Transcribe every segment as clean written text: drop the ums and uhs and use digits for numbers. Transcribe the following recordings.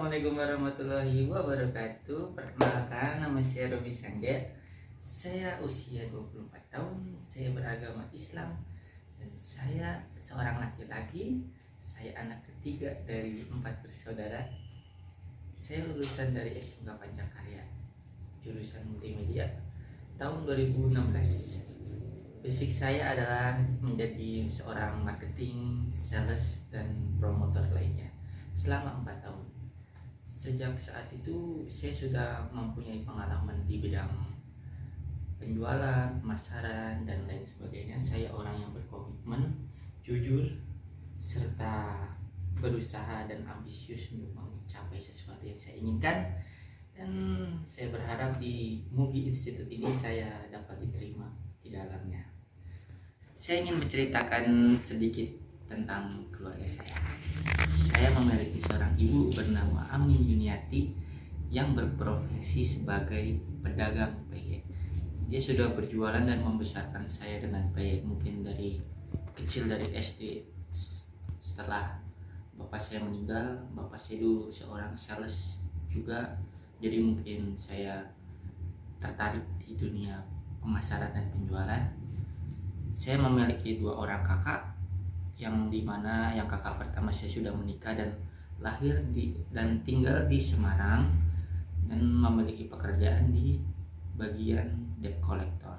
Assalamualaikum warahmatullahi wabarakatuh. Perkenalkan, nama saya Robi Sangge. Saya usia 24 tahun, saya beragama Islam, dan saya seorang laki-laki. Saya anak ketiga dari 4 bersaudara. Saya lulusan dari SMK Pancakarya, jurusan multimedia, tahun 2016. Basic saya adalah menjadi seorang marketing, sales, dan promotor lainnya selama 4 tahun. Sejak saat itu saya sudah mempunyai pengalaman di bidang penjualan, pemasaran, dan lain sebagainya. Saya orang yang berkomitmen, jujur, serta berusaha dan ambisius untuk mencapai sesuatu yang saya inginkan. Dan saya berharap di Mugi Institute ini saya dapat diterima di dalamnya. Saya ingin menceritakan sedikit tentang keluarga saya. Saya memiliki seorang ibu bernama Amin Yuniati yang berprofesi sebagai pedagang peyek. Dia sudah berjualan dan membesarkan saya dengan peyek mungkin dari kecil, dari SD. Setelah bapak saya meninggal, bapak saya dulu seorang sales juga, jadi mungkin saya tertarik di dunia pemasaran dan penjualan. Saya memiliki 2 orang kakak, yang dimana yang kakak pertama saya sudah menikah dan lahir dan tinggal di Semarang dan memiliki pekerjaan di bagian debt collector.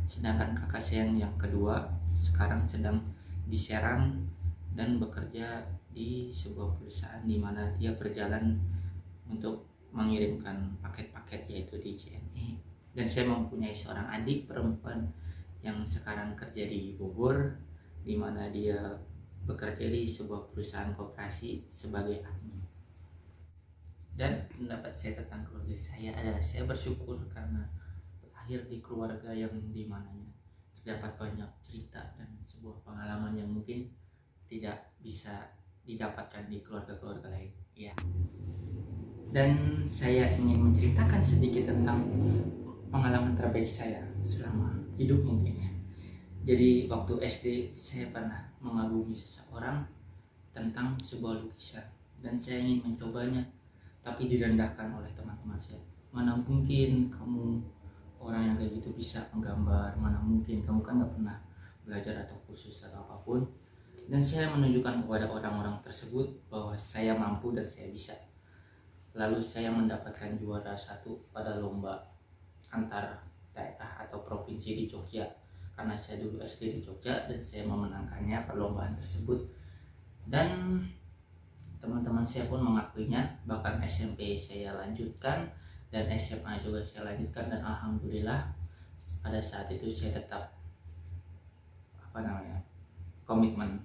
Sedangkan kakak saya yang kedua sekarang sedang di Serang dan bekerja di sebuah perusahaan di mana dia berjalan untuk mengirimkan paket-paket, yaitu di JNE. Dan saya mempunyai seorang adik perempuan yang sekarang kerja di Bogor, di mana dia bekerja di sebuah perusahaan koperasi sebagai admin. Dan pendapat saya tentang keluarga saya adalah saya bersyukur karena lahir di keluarga yang dimananya terdapat banyak cerita dan sebuah pengalaman yang mungkin tidak bisa didapatkan di keluarga-keluarga lain. Ya. Dan saya ingin menceritakan sedikit tentang pengalaman terbaik saya selama hidup mungkin ya. Jadi waktu SD saya pernah mengagumi seseorang tentang sebuah lukisan dan saya ingin mencobanya, tapi direndahkan oleh teman-teman saya. Mana mungkin kamu orang yang kayak gitu bisa menggambar, mana mungkin kamu kan gak pernah belajar atau kursus atau apapun. Dan saya menunjukkan kepada orang-orang tersebut bahwa saya mampu dan saya bisa. Lalu saya mendapatkan juara 1 pada lomba antar daerah atau provinsi di Jogja, karena saya dulu SD di Jogja dan saya memenangkannya perlombaan tersebut. Dan teman-teman saya pun mengakuinya, bahkan SMP saya lanjutkan dan SMA juga saya lanjutkan, dan alhamdulillah pada saat itu saya tetap komitmen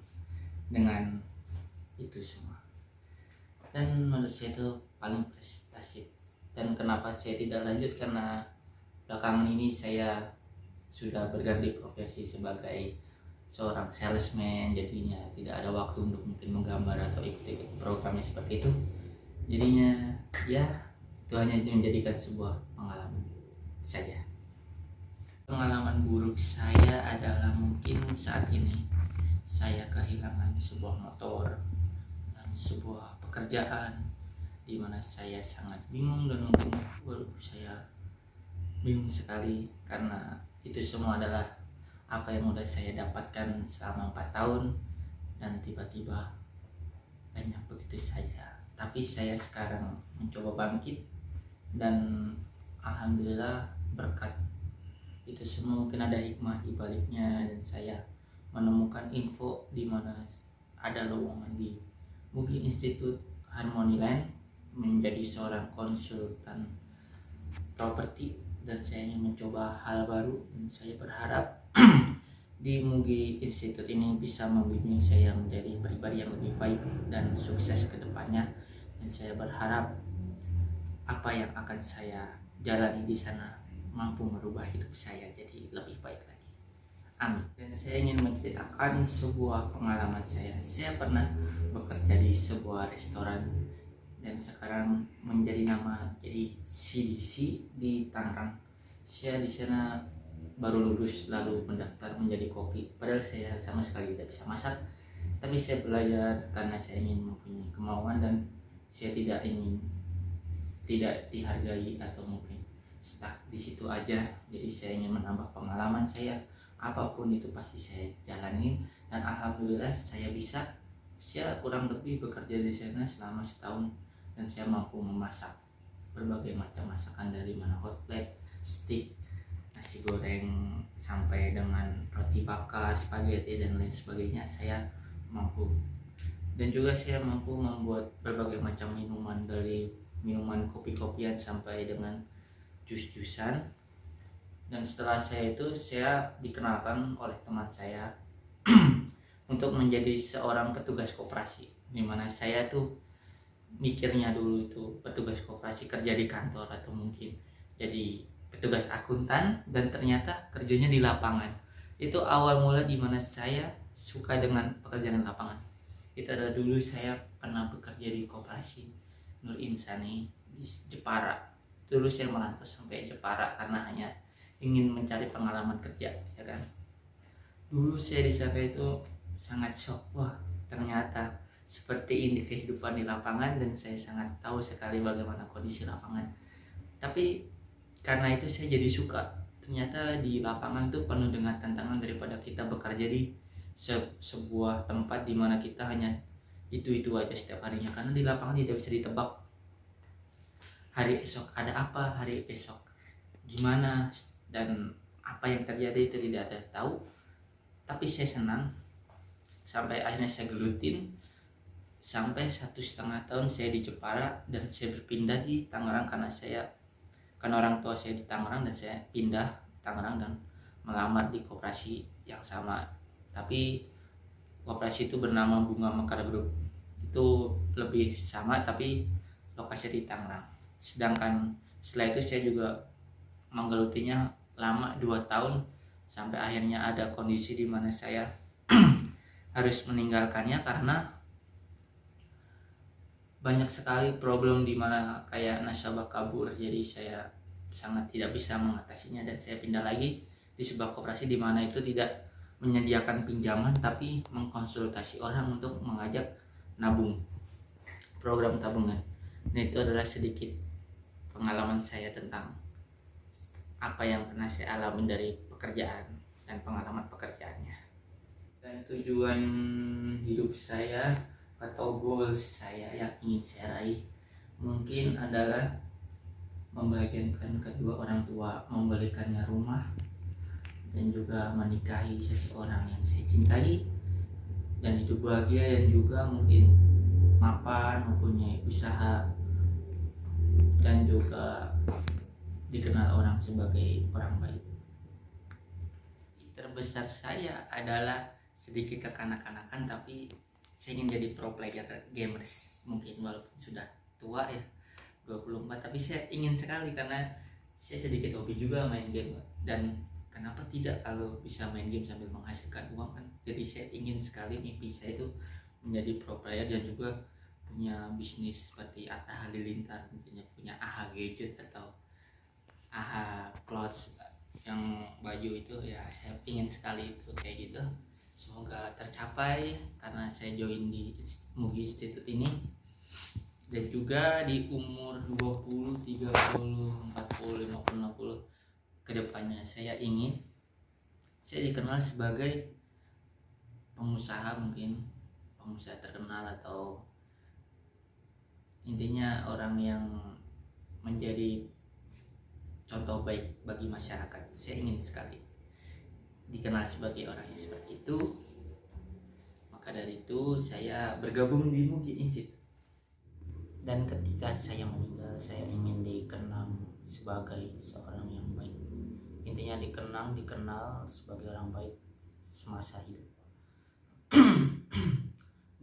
dengan itu semua. Dan menurut saya itu paling prestasi. Dan kenapa saya tidak lanjut, karena belakangan ini saya sudah berganti profesi sebagai seorang salesman, jadinya tidak ada waktu untuk mungkin menggambar atau ikut-ikut programnya seperti itu. Jadinya ya itu hanya menjadikan sebuah pengalaman saja. Pengalaman buruk saya adalah mungkin saat ini saya kehilangan sebuah motor dan sebuah pekerjaan di mana saya sangat bingung, dan mungkin saya bingung sekali karena itu semua adalah apa yang udah saya dapatkan selama 4 tahun dan tiba-tiba banyak begitu saja. Tapi saya sekarang mencoba bangkit dan alhamdulillah berkat itu semua mungkin ada hikmah di baliknya, dan saya menemukan info di mana ada lowongan di Mugi Institute Harmony Land menjadi seorang konsultan properti, dan saya ingin mencoba hal baru, dan saya berharap di Mugi Institute ini bisa membimbing saya menjadi pribadi yang lebih baik dan sukses ke depannya. Dan saya berharap apa yang akan saya jalani di sana mampu merubah hidup saya jadi lebih baik lagi. Amin. Dan saya ingin menceritakan sebuah pengalaman saya. Saya pernah bekerja di sebuah restoran dan sekarang menjadi nama jadi CDC di Tangerang. Saya di sana baru lulus lalu mendaftar menjadi koki, padahal saya sama sekali tidak bisa masak, tapi saya belajar karena saya ingin mempunyai kemauan dan saya tidak ingin tidak dihargai atau mungkin stuck di situ aja. Jadi saya ingin menambah pengalaman saya, apapun itu pasti saya jalanin, dan alhamdulillah saya kurang lebih bekerja di sana selama setahun, dan saya mampu memasak berbagai macam masakan, dari mana hot plate, steak, nasi goreng, sampai dengan roti bakar, spaghetti dan lain sebagainya saya mampu. Dan juga saya mampu membuat berbagai macam minuman, dari minuman kopi-kopian sampai dengan jus-jusan. Dan setelah saya dikenalkan oleh teman saya untuk menjadi seorang petugas koperasi, dimana saya tuh mikirnya dulu itu petugas koperasi kerja di kantor atau mungkin jadi petugas akuntan, dan ternyata kerjanya di lapangan. Itu awal mula dimana saya suka dengan pekerjaan lapangan. Itu adalah dulu saya pernah bekerja di koperasi Nur Insani di Jepara. Dulu saya merantau sampai Jepara karena hanya ingin mencari pengalaman kerja, ya kan. Dulu saya di sana itu sangat shock, wah ternyata seperti ini kehidupan di lapangan, dan saya sangat tahu sekali bagaimana kondisi lapangan. Tapi karena itu saya jadi suka. Ternyata di lapangan itu penuh dengan tantangan daripada kita bekerja di sebuah tempat di mana kita hanya itu aja setiap harinya. Karena di lapangan tidak bisa ditebak hari esok ada apa, hari esok gimana, dan apa yang terjadi itu tidak ada tahu. Tapi saya senang sampai akhirnya saya gelutin sampai 1,5 tahun saya di Jepara, dan saya berpindah di Tangerang karena orang tua saya di Tangerang, dan saya pindah Tangerang dan melamar di koperasi yang sama. Tapi koperasi itu bernama Bunga Mekar Group. Itu lebih sama tapi lokasi di Tangerang. Sedangkan setelah itu saya juga menggelutinya lama 2 tahun, sampai akhirnya ada kondisi di mana saya harus meninggalkannya karena banyak sekali problem di mana kayak nasabah kabur. Jadi saya sangat tidak bisa mengatasinya, dan saya pindah lagi di sebuah koperasi di mana itu tidak menyediakan pinjaman tapi mengkonsultasi orang untuk mengajak nabung, program tabungan. Nah, itu adalah sedikit pengalaman saya tentang apa yang pernah saya alami dari pekerjaan dan pengalaman pekerjaannya. Dan tujuan hidup saya atau goals saya yang ingin saya raih mungkin adalah membahagiakan kedua orang tua, membelikannya rumah, dan juga menikahi seseorang yang saya cintai, dan hidup bahagia, dan juga mungkin mapan, mempunyai usaha, dan juga dikenal orang sebagai orang baik. Terbesar saya adalah sedikit kekanak-kanakan, tapi saya ingin jadi pro player gamers. Mungkin walaupun sudah tua ya, 24, tapi saya ingin sekali karena saya sedikit hobi juga main game. Dan kenapa tidak kalau bisa main game sambil menghasilkan uang kan. Jadi saya ingin sekali, mimpi saya itu menjadi pro player dan juga punya bisnis seperti Atta Halilintar, punya AHA Gadget atau AHA Clothes yang baju itu ya. Saya ingin sekali itu kayak gitu. Semoga tercapai karena saya join di Mugi Institute ini. Dan juga di umur 20, 30, 40, 50, 60 kedepannya saya dikenal sebagai pengusaha, mungkin pengusaha terkenal, atau intinya orang yang menjadi contoh baik bagi masyarakat. Saya ingin sekali dikenal sebagai orang yang seperti itu. Maka dari itu saya bergabung di Mugi Institute. Dan ketika saya meninggal, saya ingin dikenang sebagai seorang yang baik. Intinya dikenal sebagai orang baik semasa hidup.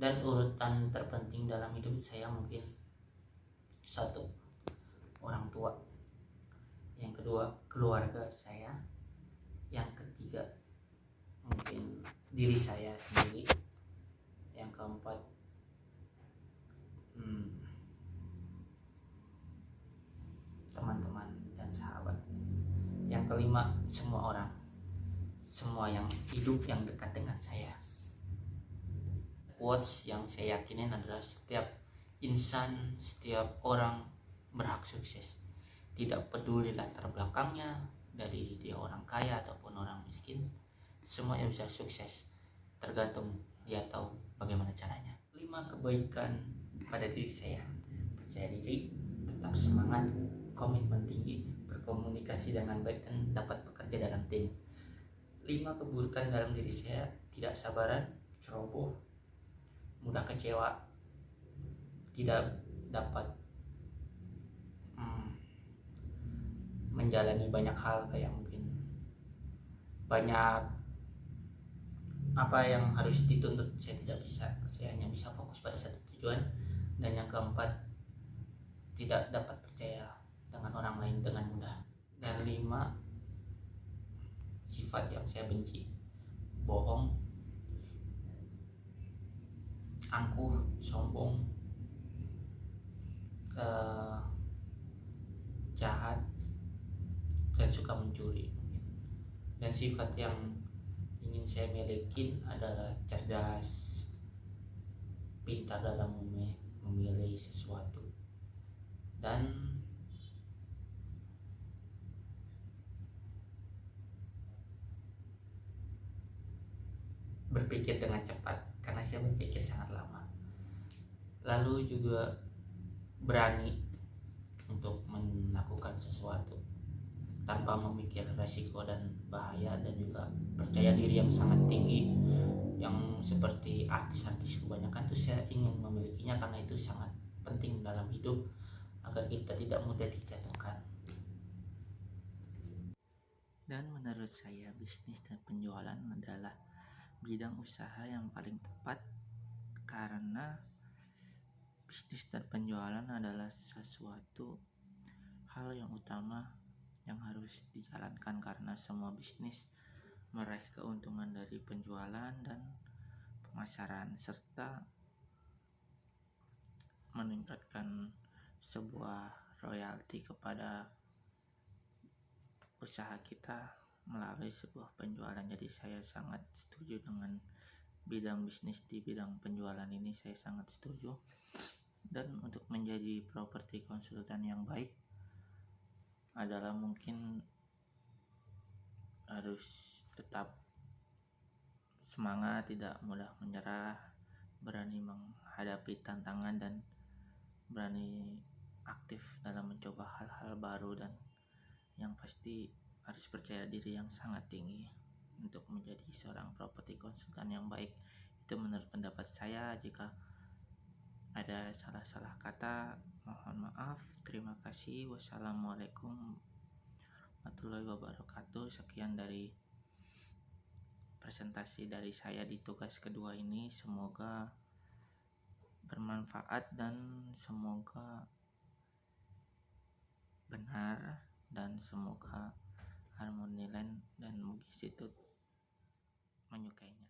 Dan urutan terpenting dalam hidup saya mungkin 1, orang tua. Yang kedua, keluarga saya. Yang ketiga, mungkin diri saya sendiri. Yang keempat, teman-teman dan sahabat. Yang kelima, semua orang, semua yang hidup yang dekat dengan saya. Quotes yang saya yakinin adalah setiap insan, setiap orang berhak sukses. Tidak peduli latar belakangnya, dari dia orang kaya ataupun orang miskin, semuanya bisa sukses. Tergantung dia tahu bagaimana caranya. 5 kebaikan pada diri saya: percaya diri, tetap semangat, komitmen tinggi, berkomunikasi dengan baik, dan dapat bekerja dalam tim. 5 keburukan dalam diri saya: tidak sabaran, ceroboh, mudah kecewa, tidak dapat menjalani banyak hal, kayak mungkin banyak apa yang harus dituntut saya tidak bisa. Saya hanya bisa fokus pada satu tujuan. Dan yang keempat, tidak dapat percaya dengan orang lain dengan mudah. Dan 5 sifat yang saya benci: bohong, angkuh, sombong, jahat, dan suka mencuri. Dan sifat yang ingin saya miliki adalah cerdas, pintar dalam memilih sesuatu, dan berpikir dengan cepat, karena saya berpikir sangat lama. Lalu juga berani untuk melakukan sesuatu tanpa memikir resiko dan bahaya, dan juga percaya diri yang sangat tinggi, yang seperti artis-artis kebanyakan tuh saya ingin memilikinya, karena itu sangat penting dalam hidup agar kita tidak mudah dijatuhkan. Dan menurut saya, bisnis dan penjualan adalah bidang usaha yang paling tepat, karena bisnis dan penjualan adalah sesuatu hal yang utama yang harus dijalankan, karena semua bisnis meraih keuntungan dari penjualan dan pemasaran, serta meningkatkan sebuah royalti kepada usaha kita melalui sebuah penjualan. Jadi saya sangat setuju dengan bidang bisnis di bidang penjualan ini, saya sangat setuju. Dan untuk menjadi properti konsultan yang baik adalah mungkin harus tetap semangat, tidak mudah menyerah, berani menghadapi tantangan, dan berani aktif dalam mencoba hal-hal baru, dan yang pasti harus percaya diri yang sangat tinggi untuk menjadi seorang properti konsultan yang baik. Itu menurut pendapat saya. Jika ada salah-salah kata, mohon maaf. Terima kasih. Wassalamualaikum warahmatullahi wabarakatuh. Sekian dari presentasi dari saya di tugas kedua ini. Semoga bermanfaat dan semoga benar, dan semoga Harmony Land dan Mugis itu menyukainya.